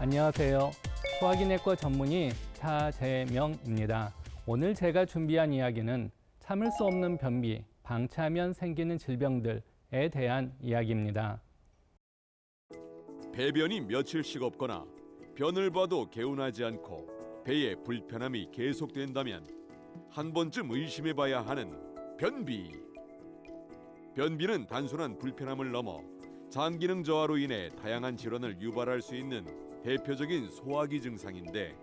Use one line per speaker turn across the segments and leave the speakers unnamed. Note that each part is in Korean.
안녕하세요. 소화기내과 전문의 차재명입니다. 오늘 제가 준비한 이야기는 참을 수 없는 변비, 방치하면 생기는 질병들에 대한 이야기입니다.
배변이 며칠씩 없거나 변을 봐도 개운하지 않고 배에 불편함이 계속된다면 한 번쯤 의심해봐야 하는 변비. 변비는 단순한 불편함을 넘어 장기능 저하로 인해 다양한 질환을 유발할 수 있는 대표적인 소화기 증상인데,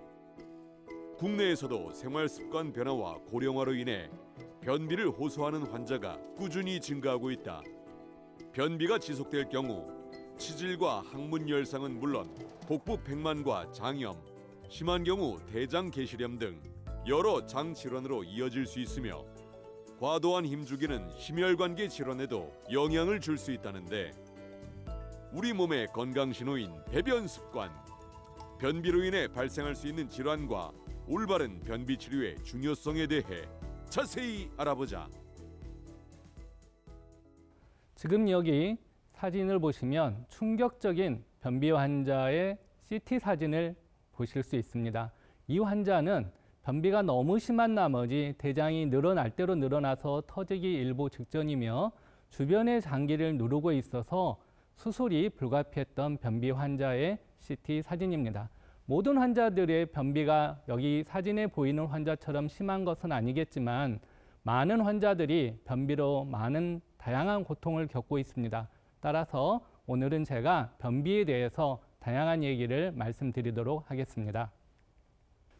국내에서도 생활습관 변화와 고령화로 인해 변비를 호소하는 환자가 꾸준히 증가하고 있다. 변비가 지속될 경우 치질과 항문 열상은 물론 복부 백만과 장염, 심한 경우 대장 개시염 등 여러 장 질환으로 이어질 수 있으며, 과도한 힘주기는 심혈관계 질환에도 영향을 줄 수 있다는데, 우리 몸의 건강 신호인 배변 습관, 변비로 인해 발생할 수 있는 질환과 올바른 변비 치료의 중요성에 대해 자세히 알아보자.
지금 여기 사진을 보시면 충격적인 변비 환자의 CT 사진을 보실 수 있습니다. 이 환자는 변비가 너무 심한 나머지 대장이 늘어날 대로 늘어나서 터지기 일보 직전이며 주변의 장기를 누르고 있어서 수술이 불가피했던 변비 환자의 CT 사진입니다. 모든 환자들의 변비가 여기 사진에 보이는 환자처럼 심한 것은 아니겠지만 많은 환자들이 변비로 많은 다양한 고통을 겪고 있습니다. 따라서 오늘은 제가 변비에 대해서 다양한 얘기를 말씀드리도록 하겠습니다.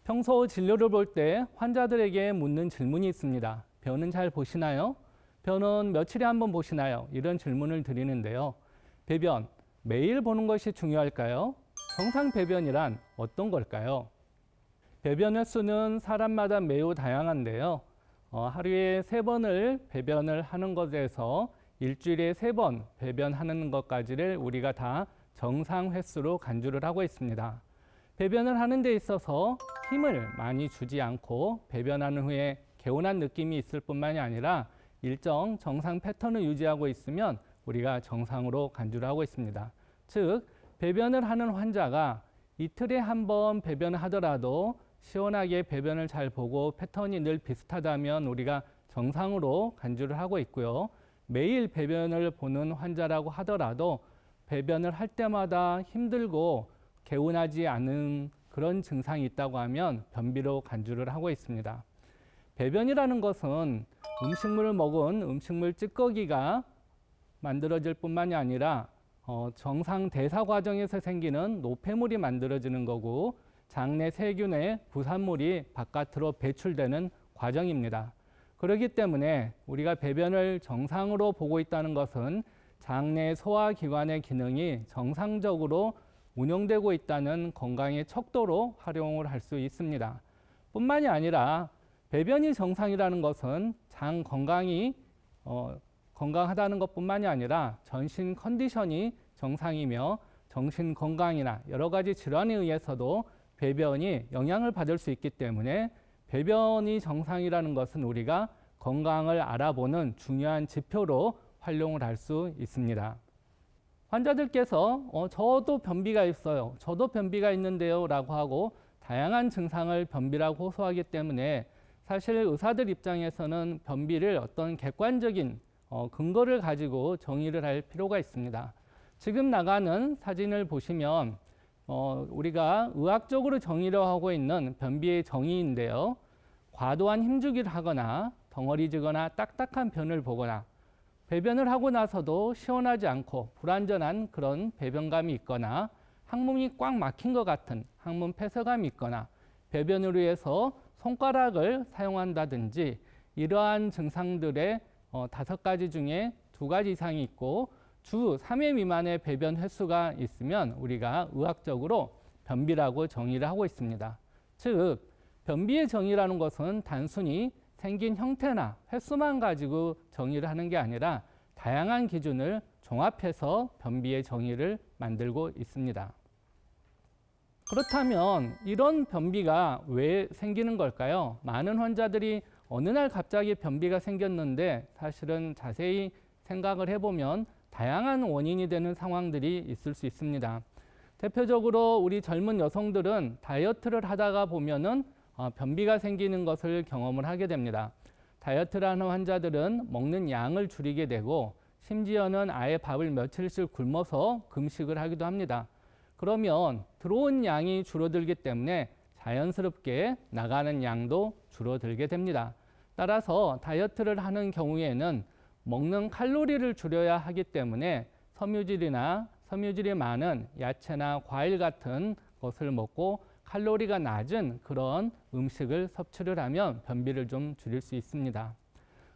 평소 진료를 볼 때 환자들에게 묻는 질문이 있습니다. 변은 잘 보시나요? 변은 며칠에 한 번 보시나요? 이런 질문을 드리는데요. 배변, 매일 보는 것이 중요할까요? 정상 배변이란 어떤 걸까요? 배변 횟수는 사람마다 매우 다양한데요. 하루에 3번을 배변을 하는 것에서 일주일에 3번 배변하는 것까지를 우리가 다 정상 횟수로 간주를 하고 있습니다. 배변을 하는 데 있어서 힘을 많이 주지 않고 배변하는 후에 개운한 느낌이 있을 뿐만이 아니라 일정 정상 패턴을 유지하고 있으면 우리가 정상으로 간주를 하고 있습니다. 즉, 배변을 하는 환자가 이틀에 한 번 배변을 하더라도 시원하게 배변을 잘 보고 패턴이 늘 비슷하다면 우리가 정상으로 간주를 하고 있고요. 매일 배변을 보는 환자라고 하더라도 배변을 할 때마다 힘들고 개운하지 않은 그런 증상이 있다고 하면 변비로 간주를 하고 있습니다. 배변이라는 것은 음식물을 먹은 음식물 찌꺼기가 만들어질 뿐만이 아니라 정상 대사 과정에서 생기는 노폐물이 만들어지는 거고, 장내 세균의 부산물이 바깥으로 배출되는 과정입니다. 그렇기 때문에 우리가 배변을 정상으로 보고 있다는 것은 장내 소화기관의 기능이 정상적으로 운영되고 있다는 건강의 척도로 활용을 할 수 있습니다. 뿐만이 아니라 배변이 정상이라는 것은 장 건강이 건강하다는 것뿐만이 아니라 전신 컨디션이 정상이며 정신 건강이나 여러 가지 질환에 의해서도 배변이 영향을 받을 수 있기 때문에 배변이 정상이라는 것은 우리가 건강을 알아보는 중요한 지표로 활용을 할 수 있습니다. 환자들께서 저도 변비가 있어요, 저도 변비가 있는데요 라고 하고 다양한 증상을 변비라고 호소하기 때문에 사실 의사들 입장에서는 변비를 어떤 객관적인 근거를 가지고 정의를 할 필요가 있습니다. 지금 나가는 사진을 보시면 우리가 의학적으로 정의를 하고 있는 변비의 정의인데요. 과도한 힘주기를 하거나 덩어리지거나 딱딱한 변을 보거나 배변을 하고 나서도 시원하지 않고 불안전한 그런 배변감이 있거나 항문이 꽉 막힌 것 같은 항문 폐쇄감이 있거나 배변을 위해서 손가락을 사용한다든지 이러한 증상들의 5가지 중에 2가지 이상이 있고 주 3회 미만의 배변 횟수가 있으면 우리가 의학적으로 변비라고 정의를 하고 있습니다. 즉, 변비의 정의라는 것은 단순히 생긴 형태나 횟수만 가지고 정의를 하는 게 아니라 다양한 기준을 종합해서 변비의 정의를 만들고 있습니다. 그렇다면 이런 변비가 왜 생기는 걸까요? 많은 환자들이 어느 날 갑자기 변비가 생겼는데 사실은 자세히 생각을 해보면 다양한 원인이 되는 상황들이 있을 수 있습니다. 대표적으로 우리 젊은 여성들은 다이어트를 하다가 보면은 변비가 생기는 것을 경험을 하게 됩니다. 다이어트를 하는 환자들은 먹는 양을 줄이게 되고 심지어는 아예 밥을 며칠씩 굶어서 금식을 하기도 합니다. 그러면 들어온 양이 줄어들기 때문에 자연스럽게 나가는 양도 줄어들게 됩니다. 따라서 다이어트를 하는 경우에는 먹는 칼로리를 줄여야 하기 때문에 섬유질이 많은 야채나 과일 같은 것을 먹고 칼로리가 낮은 그런 음식을 섭취를 하면 변비를 좀 줄일 수 있습니다.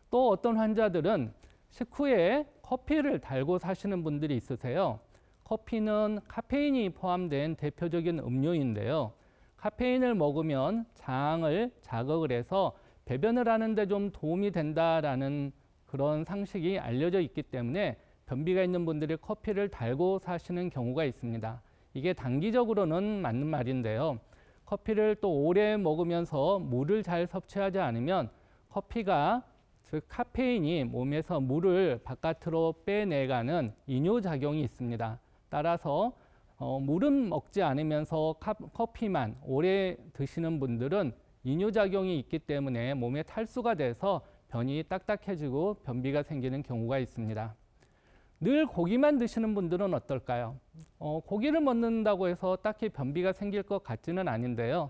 또 어떤 환자들은 식후에 커피를 달고 사시는 분들이 있으세요. 커피는 카페인이 포함된 대표적인 음료인데요. 카페인을 먹으면 장을 자극을 해서 배변을 하는데 좀 도움이 된다라는 그런 상식이 알려져 있기 때문에 변비가 있는 분들이 커피를 달고 사시는 경우가 있습니다. 이게 단기적으로는 맞는 말인데요. 커피를 또 오래 먹으면서 물을 잘 섭취하지 않으면 커피가 즉 카페인이 몸에서 물을 바깥으로 빼내가는 이뇨작용이 있습니다. 따라서 물은 먹지 않으면서 커피만 오래 드시는 분들은 이뇨작용이 있기 때문에 몸에 탈수가 돼서 변이 딱딱해지고 변비가 생기는 경우가 있습니다. 늘 고기만 드시는 분들은 어떨까요? 고기를 먹는다고 해서 딱히 변비가 생길 것 같지는 않은데요.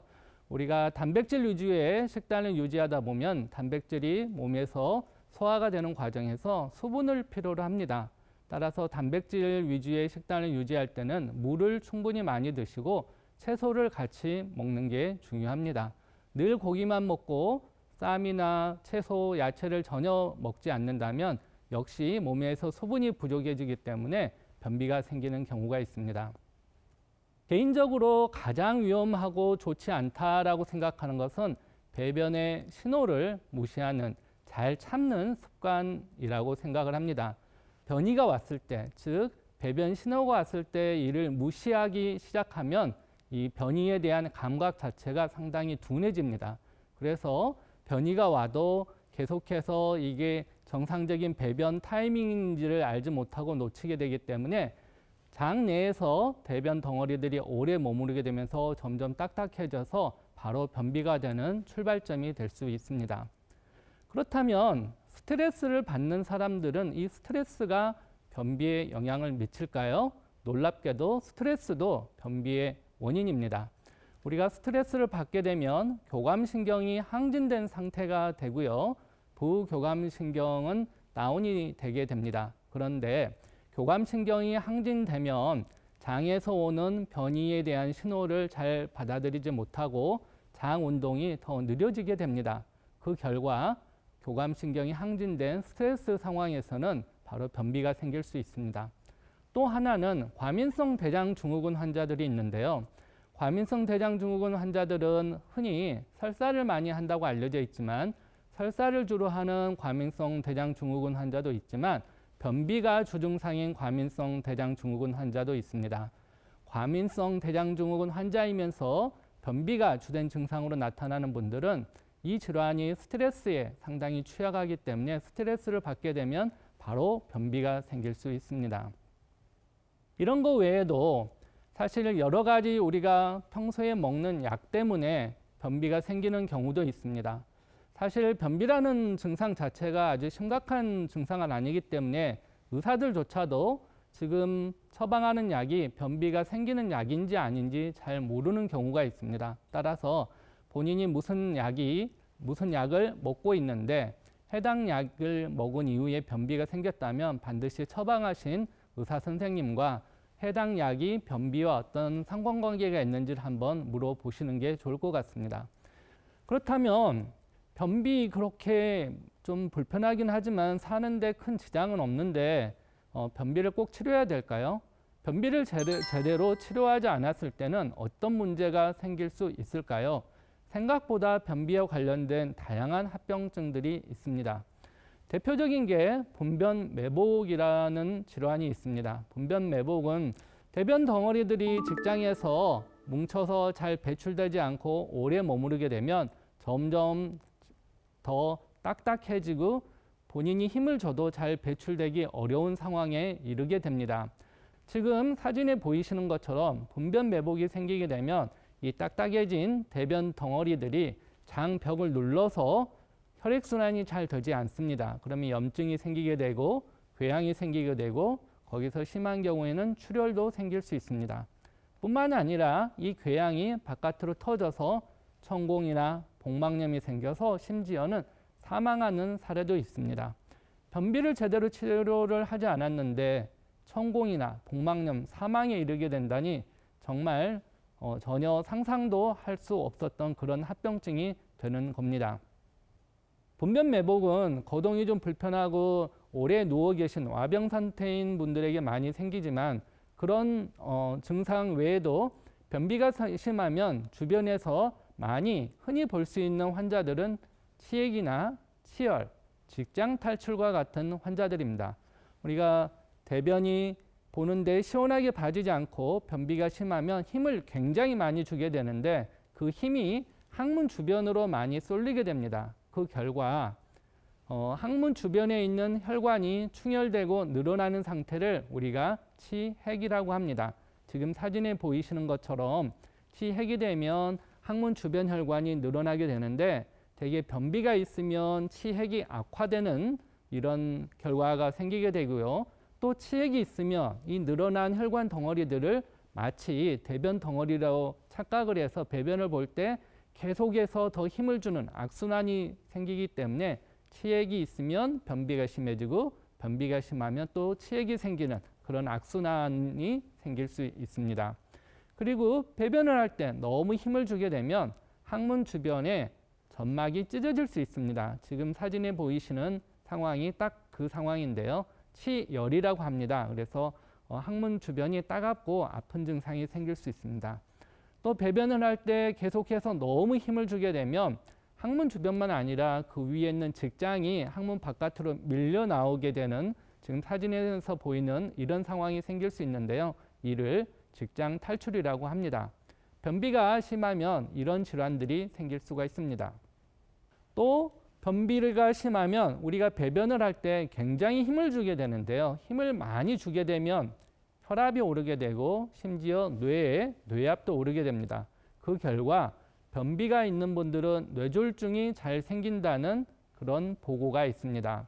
우리가 단백질 위주의 식단을 유지하다 보면 단백질이 몸에서 소화가 되는 과정에서 수분을 필요로 합니다. 따라서 단백질 위주의 식단을 유지할 때는 물을 충분히 많이 드시고 채소를 같이 먹는 게 중요합니다. 늘 고기만 먹고 쌈이나 채소, 야채를 전혀 먹지 않는다면 역시 몸에서 수분이 부족해지기 때문에 변비가 생기는 경우가 있습니다. 개인적으로 가장 위험하고 좋지 않다라고 생각하는 것은 배변의 신호를 무시하는, 잘 참는 습관이라고 생각을 합니다. 변이가 왔을 때, 즉 배변 신호가 왔을 때 이를 무시하기 시작하면 이 변이에 대한 감각 자체가 상당히 둔해집니다. 그래서 변이가 와도 계속해서 이게 정상적인 배변 타이밍인지를 알지 못하고 놓치게 되기 때문에 장 내에서 배변 덩어리들이 오래 머무르게 되면서 점점 딱딱해져서 바로 변비가 되는 출발점이 될 수 있습니다. 그렇다면 스트레스를 받는 사람들은 이 스트레스가 변비에 영향을 미칠까요? 놀랍게도 스트레스도 변비의 원인입니다. 우리가 스트레스를 받게 되면 교감신경이 항진된 상태가 되고요. 부교감신경은 다운이 되게 됩니다. 그런데 교감신경이 항진되면 장에서 오는 변이에 대한 신호를 잘 받아들이지 못하고 장 운동이 더 느려지게 됩니다. 그 결과 교감신경이 항진된 스트레스 상황에서는 바로 변비가 생길 수 있습니다. 또 하나는 과민성 대장증후군 환자들이 있는데요. 과민성 대장증후군 환자들은 흔히 설사를 많이 한다고 알려져 있지만 설사를 주로 하는 과민성 대장증후군 환자도 있지만 변비가 주증상인 과민성 대장증후군 환자도 있습니다. 과민성 대장증후군 환자이면서 변비가 주된 증상으로 나타나는 분들은 이 질환이 스트레스에 상당히 취약하기 때문에 스트레스를 받게 되면 바로 변비가 생길 수 있습니다. 이런 거 외에도 사실 여러 가지 우리가 평소에 먹는 약 때문에 변비가 생기는 경우도 있습니다. 사실 변비라는 증상 자체가 아주 심각한 증상은 아니기 때문에 의사들조차도 지금 처방하는 약이 변비가 생기는 약인지 아닌지 잘 모르는 경우가 있습니다. 따라서 본인이 무슨 약을 먹고 있는데 해당 약을 먹은 이후에 변비가 생겼다면 반드시 처방하신 의사 선생님과 해당 약이 변비와 어떤 상관관계가 있는지를 한번 물어보시는 게 좋을 것 같습니다. 그렇다면 변비 그렇게 좀 불편하긴 하지만 사는데 큰 지장은 없는데 변비를 꼭 치료해야 될까요? 변비를 제대로 치료하지 않았을 때는 어떤 문제가 생길 수 있을까요? 생각보다 변비와 관련된 다양한 합병증들이 있습니다. 대표적인 게 분변 매복이라는 질환이 있습니다. 분변 매복은 대변 덩어리들이 직장에서 뭉쳐서 잘 배출되지 않고 오래 머무르게 되면 점점 더 딱딱해지고 본인이 힘을 줘도 잘 배출되기 어려운 상황에 이르게 됩니다. 지금 사진에 보이시는 것처럼 분변 매복이 생기게 되면 이 딱딱해진 대변 덩어리들이 장벽을 눌러서 혈액순환이 잘 되지 않습니다. 그러면 염증이 생기게 되고 궤양이 생기게 되고 거기서 심한 경우에는 출혈도 생길 수 있습니다. 뿐만 아니라 이 궤양이 바깥으로 터져서 천공이나 복막염이 생겨서 심지어는 사망하는 사례도 있습니다. 변비를 제대로 치료를 하지 않았는데 천공이나 복막염, 사망에 이르게 된다니 정말 전혀 상상도 할 수 없었던 그런 합병증이 되는 겁니다. 분변 매복은 거동이 좀 불편하고 오래 누워 계신 와병 상태인 분들에게 많이 생기지만 그런 증상 외에도 변비가 심하면 주변에서 많이 흔히 볼 수 있는 환자들은 치액이나 치열, 직장 탈출과 같은 환자들입니다. 우리가 대변이 보는데 시원하게 봐지지 않고 변비가 심하면 힘을 굉장히 많이 주게 되는데 그 힘이 항문 주변으로 많이 쏠리게 됩니다. 그 결과 항문 주변에 있는 혈관이 충혈되고 늘어나는 상태를 우리가 치핵이라고 합니다. 지금 사진에 보이시는 것처럼 치핵이 되면 항문 주변 혈관이 늘어나게 되는데 대개 변비가 있으면 치핵이 악화되는 이런 결과가 생기게 되고요. 또 치핵이 있으면 이 늘어난 혈관 덩어리들을 마치 대변 덩어리라고 착각을 해서 배변을 볼 때 계속해서 더 힘을 주는 악순환이 생기기 때문에 치핵이 있으면 변비가 심해지고 변비가 심하면 또 치핵이 생기는 그런 악순환이 생길 수 있습니다. 그리고 배변을 할 때 너무 힘을 주게 되면 항문 주변에 점막이 찢어질 수 있습니다. 지금 사진에 보이시는 상황이 딱 그 상황인데요. 치열이라고 합니다. 그래서 항문 주변이 따갑고 아픈 증상이 생길 수 있습니다. 또 배변을 할 때 계속해서 너무 힘을 주게 되면 항문 주변만 아니라 그 위에 있는 직장이 항문 바깥으로 밀려 나오게 되는 지금 사진에서 보이는 이런 상황이 생길 수 있는데요. 이를 직장 탈출이라고 합니다. 변비가 심하면 이런 질환들이 생길 수가 있습니다. 또 변비가 심하면 우리가 배변을 할 때 굉장히 힘을 주게 되는데요. 힘을 많이 주게 되면 혈압이 오르게 되고 심지어 뇌에 뇌압도 오르게 됩니다. 그 결과 변비가 있는 분들은 뇌졸중이 잘 생긴다는 그런 보고가 있습니다.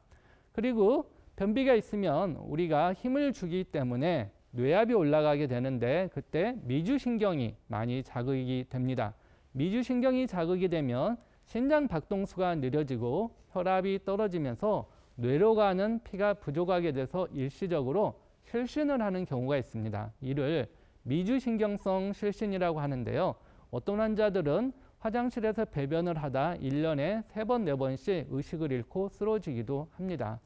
그리고 변비가 있으면 우리가 힘을 주기 때문에 뇌압이 올라가게 되는데 그때 미주신경이 많이 자극이 됩니다. 미주신경이 자극이 되면 심장 박동수가 느려지고 혈압이 떨어지면서 뇌로 가는 피가 부족하게 돼서 일시적으로 실신을 하는 경우가 있습니다. 이를 미주신경성 실신이라고 하는데요. 어떤 환자들은 화장실에서 배변을 하다 1년에 3번, 4번씩 의식을 잃고 쓰러지기도 합니다.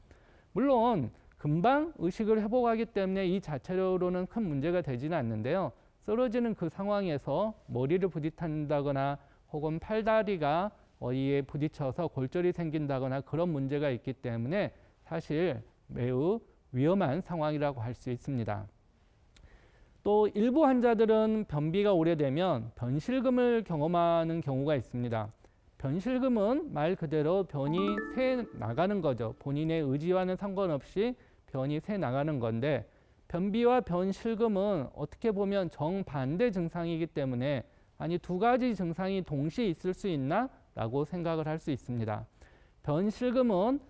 물론 금방 의식을 회복하기 때문에 이 자체로는 큰 문제가 되지는 않는데요. 쓰러지는 그 상황에서 머리를 부딪힌다거나 혹은 팔다리가 어디에 부딪혀서 골절이 생긴다거나 그런 문제가 있기 때문에 사실 매우 위험한 상황이라고 할 수 있습니다. 또 일부 환자들은 변비가 오래되면 변실금을 경험하는 경우가 있습니다. 변실금은 말 그대로 변이 새 나가는 거죠. 본인의 의지와는 상관없이 변이 새 나가는 건데 변비와 변실금은 어떻게 보면 정반대 증상이기 때문에 아니 두 가지 증상이 동시에 있을 수 있나? 라고 생각을 할 수 있습니다. 변실금은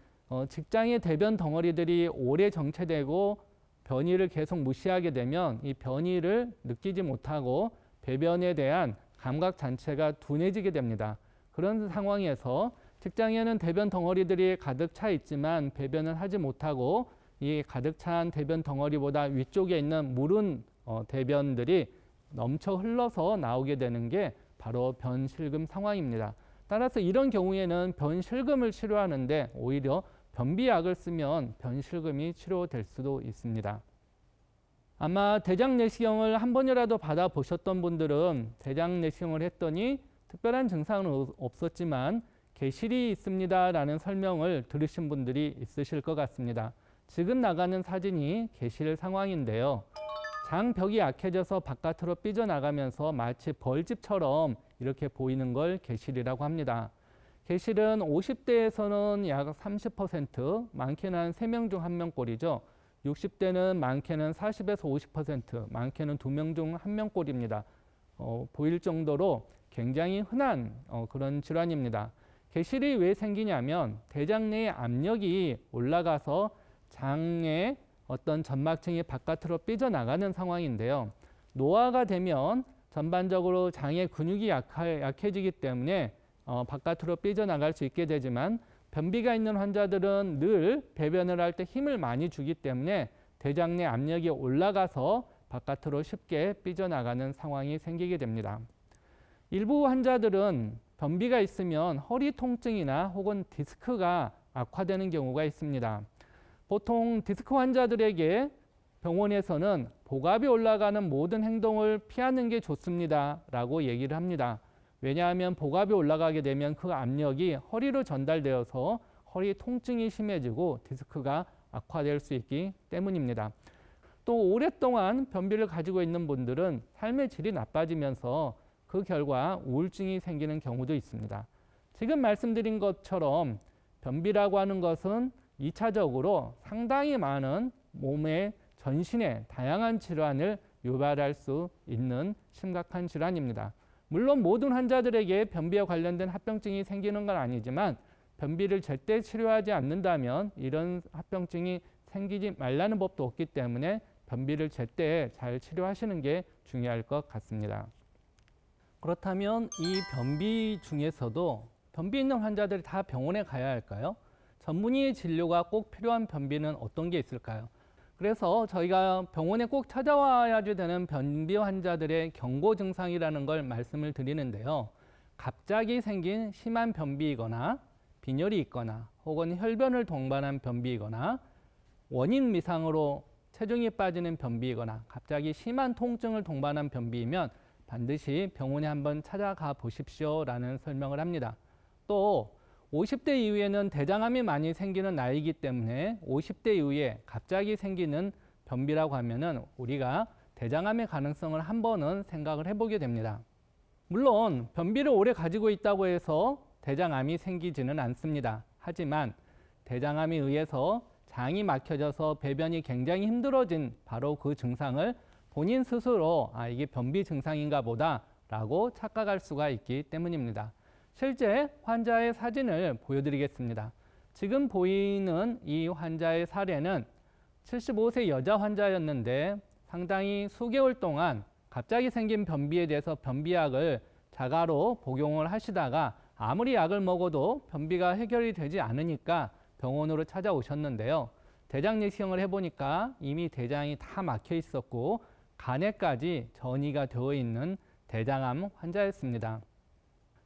직장의 대변 덩어리들이 오래 정체되고 변이를 계속 무시하게 되면 이 변이를 느끼지 못하고 배변에 대한 감각 자체가 둔해지게 됩니다. 그런 상황에서 직장에는 대변 덩어리들이 가득 차 있지만 배변을 하지 못하고 이 가득 찬 대변 덩어리보다 위쪽에 있는 무른 대변들이 넘쳐 흘러서 나오게 되는 게 바로 변실금 상황입니다. 따라서 이런 경우에는 변실금을 치료하는데 오히려 변비약을 쓰면 변실금이 치료될 수도 있습니다. 아마 대장 내시경을 한 번이라도 받아보셨던 분들은 대장 내시경을 했더니 특별한 증상은 없었지만 개실이 있습니다 라는 설명을 들으신 분들이 있으실 것 같습니다. 지금 나가는 사진이 개실 상황인데요. 장벽이 약해져서 바깥으로 삐져나가면서 마치 벌집처럼 이렇게 보이는 걸 개실이라고 합니다. 개실은 50대에서는 약 30%, 많게는 한 3명 중 1명 꼴이죠. 60대는 많게는 40에서 50%, 많게는 2명 중 1명꼴입니다. 보일 정도로 굉장히 흔한 그런 질환입니다. 개실이 왜 생기냐면 대장 내의 압력이 올라가서 장의 어떤 점막층이 바깥으로 삐져나가는 상황인데요. 노화가 되면 전반적으로 장의 근육이 약해지기 때문에 바깥으로 삐져나갈 수 있게 되지만 변비가 있는 환자들은 늘 배변을 할 때 힘을 많이 주기 때문에 대장 내 압력이 올라가서 바깥으로 쉽게 삐져나가는 상황이 생기게 됩니다. 일부 환자들은 변비가 있으면 허리 통증이나 혹은 디스크가 악화되는 경우가 있습니다. 보통 디스크 환자들에게 병원에서는 복압이 올라가는 모든 행동을 피하는 게 좋습니다 라고 얘기를 합니다. 왜냐하면 복압이 올라가게 되면 그 압력이 허리로 전달되어서 허리 통증이 심해지고 디스크가 악화될 수 있기 때문입니다. 또 오랫동안 변비를 가지고 있는 분들은 삶의 질이 나빠지면서 그 결과 우울증이 생기는 경우도 있습니다. 지금 말씀드린 것처럼 변비라고 하는 것은 2차적으로 상당히 많은 몸의 전신의 다양한 질환을 유발할 수 있는 심각한 질환입니다. 물론 모든 환자들에게 변비와 관련된 합병증이 생기는 건 아니지만 변비를 제때 치료하지 않는다면 이런 합병증이 생기지 말라는 법도 없기 때문에 변비를 제때 잘 치료하시는 게 중요할 것 같습니다. 그렇다면 이 변비 중에서도 변비 있는 환자들이 다 병원에 가야 할까요? 전문의 진료가 꼭 필요한 변비는 어떤 게 있을까요? 그래서 저희가 병원에 꼭 찾아와야지 되는 변비 환자들의 경고 증상이라는 걸 말씀을 드리는데요. 갑자기 생긴 심한 변비이거나 빈혈이 있거나 혹은 혈변을 동반한 변비이거나 원인 미상으로 체중이 빠지는 변비이거나 갑자기 심한 통증을 동반한 변비이면 반드시 병원에 한번 찾아가 보십시오라는 설명을 합니다. 또 50대 이후에는 대장암이 많이 생기는 나이이기 때문에 50대 이후에 갑자기 생기는 변비라고 하면은 우리가 대장암의 가능성을 한 번은 생각을 해보게 됩니다. 물론 변비를 오래 가지고 있다고 해서 대장암이 생기지는 않습니다. 하지만 대장암에 의해서 장이 막혀져서 배변이 굉장히 힘들어진 바로 그 증상을 본인 스스로 이게 변비 증상인가 보다 라고 착각할 수가 있기 때문입니다. 실제 환자의 사진을 보여드리겠습니다. 지금 보이는 이 환자의 사례는 75세 여자 환자였는데 상당히 수개월 동안 갑자기 생긴 변비에 대해서 변비약을 자가로 복용을 하시다가 아무리 약을 먹어도 변비가 해결이 되지 않으니까 병원으로 찾아오셨는데요. 대장 내시경을 해보니까 이미 대장이 다 막혀 있었고 간에까지 전이가 되어 있는 대장암 환자였습니다.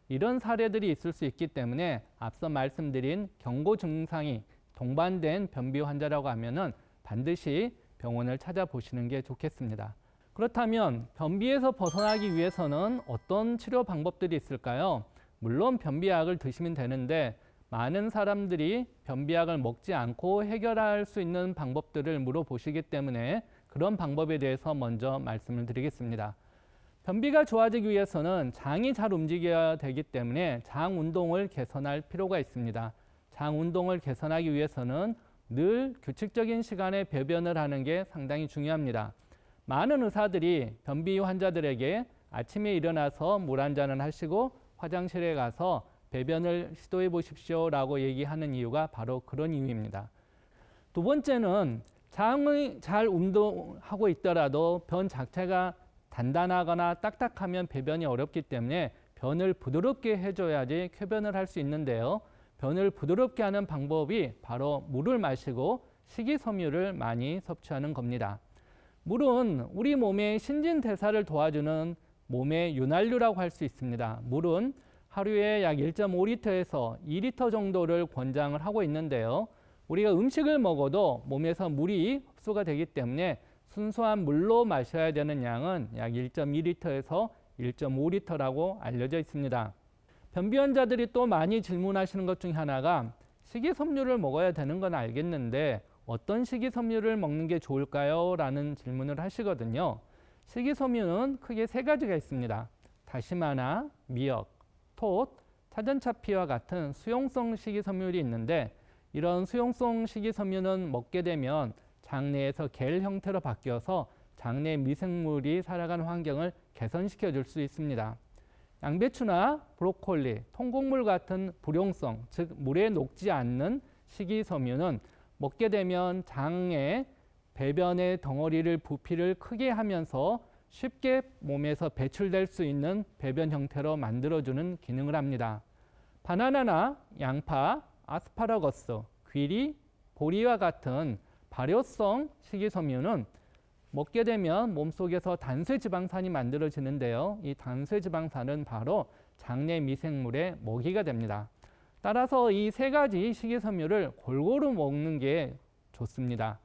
이런 사례들이 있을 수 있기 때문에 앞서 말씀드린 경고 증상이 동반된 변비 환자라고 하면은 반드시 병원을 찾아보시는 게 좋겠습니다. 그렇다면 변비에서 벗어나기 위해서는 어떤 치료 방법들이 있을까요? 물론 변비약을 드시면 되는데 많은 사람들이 변비약을 먹지 않고 해결할 수 있는 방법들을 물어보시기 때문에 그런 방법에 대해서 먼저 말씀을 드리겠습니다. 변비가 좋아지기 위해서는 장이 잘 움직여야 되기 때문에 장 운동을 개선할 필요가 있습니다. 장 운동을 개선하기 위해서는 늘 규칙적인 시간에 배변을 하는 게 상당히 중요합니다. 많은 의사들이 변비 환자들에게 아침에 일어나서 물 한 잔을 하시고 화장실에 가서 배변을 시도해 보십시오 라고 얘기하는 이유가 바로 그런 이유입니다. 두 번째는 장이 잘 운동하고 있더라도 변 자체가 단단하거나 딱딱하면 배변이 어렵기 때문에 변을 부드럽게 해줘야지 쾌변을 할 수 있는데요. 변을 부드럽게 하는 방법이 바로 물을 마시고 식이섬유를 많이 섭취하는 겁니다. 물은 우리 몸의 신진대사를 도와주는 몸의 윤활유라고 할 수 있습니다. 물은 하루에 약 1.5리터에서 2리터 정도를 권장을 하고 있는데요. 우리가 음식을 먹어도 몸에서 물이 흡수가 되기 때문에 순수한 물로 마셔야 되는 양은 약 1.2리터에서 1.5리터라고 알려져 있습니다. 변비 환자들이 또 많이 질문하시는 것 중에 하나가 식이섬유를 먹어야 되는 건 알겠는데 어떤 식이섬유를 먹는 게 좋을까요? 라는 질문을 하시거든요. 식이섬유는 크게 세 가지가 있습니다. 다시마나 미역, 톳, 차전차피와 같은 수용성 식이섬유들이 있는데 이런 수용성 식이섬유는 먹게 되면 장내에서 겔 형태로 바뀌어서 장내 미생물이 살아가는 환경을 개선시켜 줄 수 있습니다. 양배추나 브로콜리, 통곡물 같은 불용성, 즉 물에 녹지 않는 식이섬유는 먹게 되면 장에 배변의 덩어리를 부피를 크게 하면서 쉽게 몸에서 배출될 수 있는 배변 형태로 만들어주는 기능을 합니다. 바나나나 양파, 아스파라거스, 귀리, 보리와 같은 발효성 식이섬유는 먹게 되면 몸속에서 단sve지방산이 만들어지는데요. 이 단sve지방산은 바로 장내 미생물의 먹이가 됩니다. 따라서 이 세 가지 식이섬유를 골고루 먹는 게 좋습니다.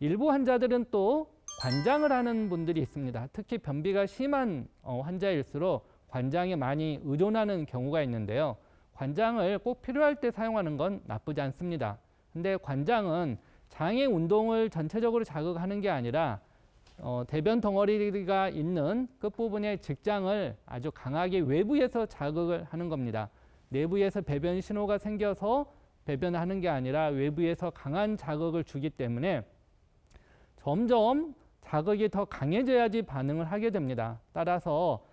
일부 환자들은 또 관장을 하는 분들이 있습니다. 특히 변비가 심한 환자일수록 관장에 많이 의존하는 경우가 있는데요. 관장을 꼭 필요할 때 사용하는 건 나쁘지 않습니다. 근데 관장은 장의 운동을 전체적으로 자극하는 게 아니라 대변 덩어리가 있는 끝부분의 직장을 아주 강하게 외부에서 자극을 하는 겁니다. 내부에서 배변 신호가 생겨서 배변하는 게 아니라 외부에서 강한 자극을 주기 때문에 점점 자극이 더 강해져야지 반응을 하게 됩니다. 따라서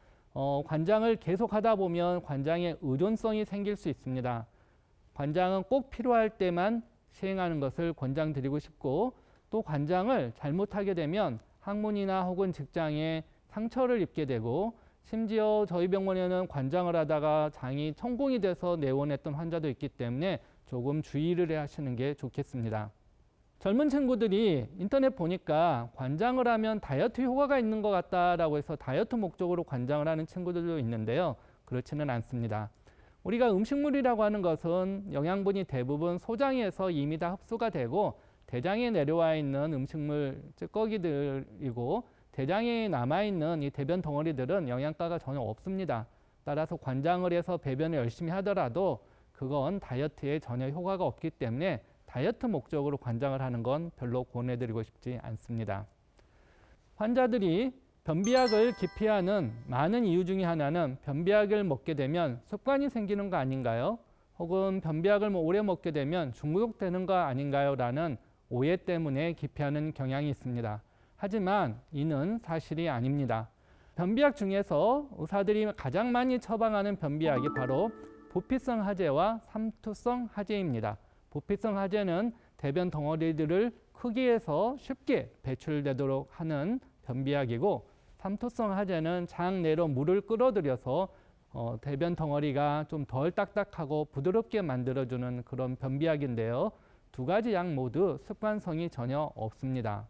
관장을 계속 하다 보면 관장에 의존성이 생길 수 있습니다. 관장은 꼭 필요할 때만 시행하는 것을 권장드리고 싶고, 또 관장을 잘못하게 되면 항문이나 혹은 직장에 상처를 입게 되고, 심지어 저희 병원에는 관장을 하다가 장이 천공이 돼서 내원했던 환자도 있기 때문에 조금 주의를 하시는 게 좋겠습니다. 젊은 친구들이 인터넷 보니까 관장을 하면 다이어트 효과가 있는 것 같다라고 해서 다이어트 목적으로 관장을 하는 친구들도 있는데요. 그렇지는 않습니다. 우리가 음식물이라고 하는 것은 영양분이 대부분 소장에서 이미 다 흡수가 되고 대장에 내려와 있는 음식물 찌꺼기들이고, 대장에 남아있는 이 대변 덩어리들은 영양가가 전혀 없습니다. 따라서 관장을 해서 배변을 열심히 하더라도 그건 다이어트에 전혀 효과가 없기 때문에 다이어트 목적으로 관장을 하는 건 별로 권해드리고 싶지 않습니다. 환자들이 변비약을 기피하는 많은 이유 중에 하나는 변비약을 먹게 되면 습관이 생기는 거 아닌가요? 혹은 변비약을 오래 먹게 되면 중독되는 거 아닌가요? 라는 오해 때문에 기피하는 경향이 있습니다. 하지만 이는 사실이 아닙니다. 변비약 중에서 의사들이 가장 많이 처방하는 변비약이 바로 부피성 하제와 삼투성 하제입니다. 부피성 하제는 대변 덩어리들을 크게 해서 쉽게 배출되도록 하는 변비약이고, 삼투성 하제는 장 내로 물을 끌어들여서 대변 덩어리가 좀 덜 딱딱하고 부드럽게 만들어주는 그런 변비약인데요. 두 가지 약 모두 습관성이 전혀 없습니다.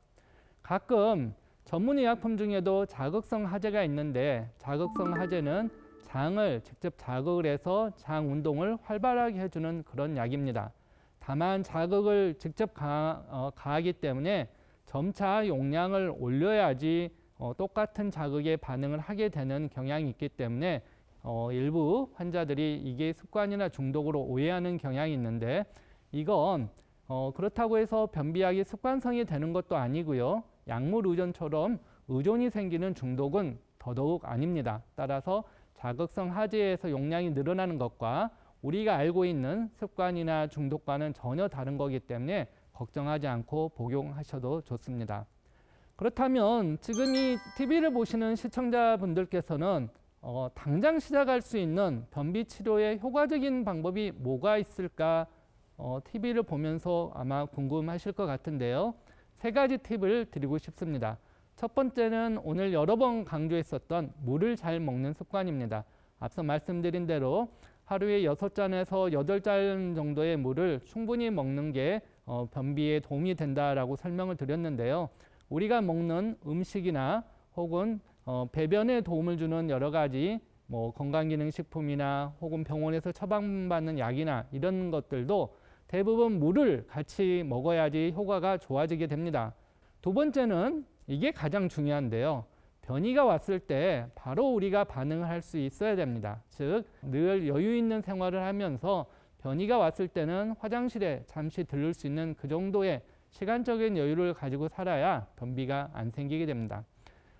가끔 전문의약품 중에도 자극성 하제가 있는데, 자극성 하제는 장을 직접 자극을 해서 장 운동을 활발하게 해주는 그런 약입니다. 다만 자극을 직접 가하기 때문에 점차 용량을 올려야지 똑같은 자극에 반응을 하게 되는 경향이 있기 때문에 일부 환자들이 이게 습관이나 중독으로 오해하는 경향이 있는데, 이건 그렇다고 해서 변비약이 습관성이 되는 것도 아니고요. 약물 의존처럼 의존이 생기는 중독은 더더욱 아닙니다. 따라서 자극성 하제에서 용량이 늘어나는 것과 우리가 알고 있는 습관이나 중독과는 전혀 다른 거기 때문에 걱정하지 않고 복용하셔도 좋습니다. 그렇다면 지금 이 TV를 보시는 시청자분들께서는 당장 시작할 수 있는 변비 치료의 효과적인 방법이 뭐가 있을까 TV를 보면서 아마 궁금하실 것 같은데요. 세 가지 팁을 드리고 싶습니다. 첫 번째는 오늘 여러 번 강조했었던 물을 잘 먹는 습관입니다. 앞서 말씀드린 대로 하루에 6잔에서 8잔 정도의 물을 충분히 먹는 게 변비에 도움이 된다라고 설명을 드렸는데요. 우리가 먹는 음식이나 혹은 배변에 도움을 주는 여러 가지 건강기능식품이나 혹은 병원에서 처방받는 약이나 이런 것들도 대부분 물을 같이 먹어야지 효과가 좋아지게 됩니다. 두 번째는 이게 가장 중요한데요. 변이가 왔을 때 바로 우리가 반응을 할 수 있어야 됩니다. 즉, 늘 여유 있는 생활을 하면서 변이가 왔을 때는 화장실에 잠시 들를 수 있는 그 정도의 시간적인 여유를 가지고 살아야 변비가 안 생기게 됩니다.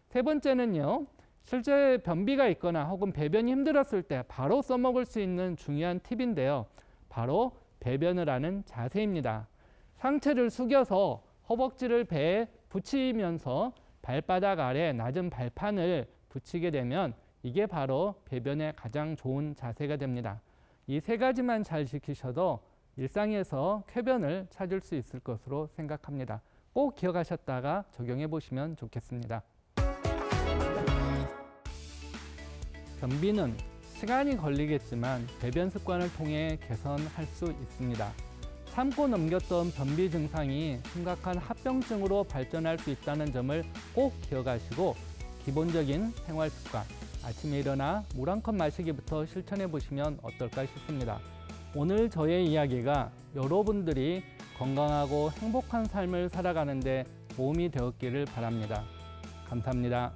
세 번째는요. 실제 변비가 있거나 혹은 배변이 힘들었을 때 바로 써먹을 수 있는 중요한 팁인데요. 바로 배변을 하는 자세입니다. 상체를 숙여서 허벅지를 배에 붙이면서 발바닥 아래 낮은 발판을 붙이게 되면 이게 바로 배변에 가장 좋은 자세가 됩니다. 이 세 가지만 잘 지키셔도 일상에서 쾌변을 찾을 수 있을 것으로 생각합니다. 꼭 기억하셨다가 적용해 보시면 좋겠습니다. 변비는 시간이 걸리겠지만 배변 습관을 통해 개선할 수 있습니다. 참고 넘겼던 변비 증상이 심각한 합병증으로 발전할 수 있다는 점을 꼭 기억하시고 기본적인 생활 습관, 아침에 일어나 물 한 컵 마시기부터 실천해 보시면 어떨까 싶습니다. 오늘 저의 이야기가 여러분들이 건강하고 행복한 삶을 살아가는 데 도움이 되었기를 바랍니다. 감사합니다.